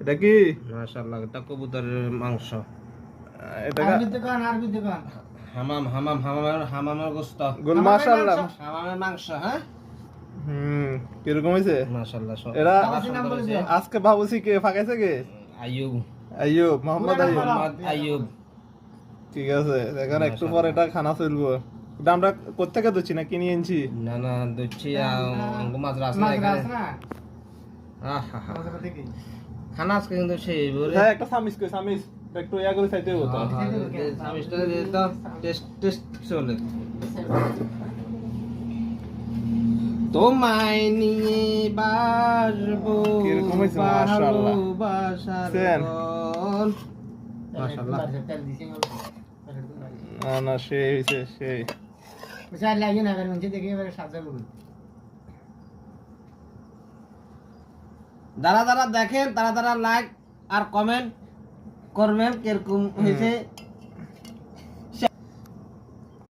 এটা কি মাশাআল্লাহ, এটা কবুতরের মাংস। এটা আরবি দোকান হামামের গোস্ত, মাশাআল্লাহ। হামামের মাংস। হ্যাঁ, কিরকম হয়েছে মাশাআল্লাহ। এরা নাম বলে দে। আজকে বাবুসি কে ফাঁকাইছে কে? আইয়ুব, আইয়ুব, মোহাম্মদ আইয়ুব। মোহাম্মদ আইয়ুব। ঠিক আছে, এখন একটু পর এটা খানা চলবো। এটা আমরা কোথেকে দিচ্ছি না কিনে এনেছি? না না, দুচ্ছি আঙ্গু মাদ্রাস না মাদ্রাস এখানে। না আহা, মাদ্রাস থেকে খানা আজকে কিন্তু সেই বলে। হ্যাঁ, একটা সামিস কই, সামিস একটু ইয়া করে চাইতে হতো। সামিসটা দিয়ে তো টেস্ট চলে। তোমায় নিয়ে বাসবো কিরকম হয়েছে? মাশাআল্লাহ। ভালোবাসার সেন। গন। মাশাআল্লাহ। তেল দিছি না না, সেই হয়েছে সেই। বুঝা লাগে না করে মঞ্চে দেখে এবারে সাজা করব যারা যারা দেখেন তারা লাইক আর কমেন্ট করবেন কিরকম হয়েছে।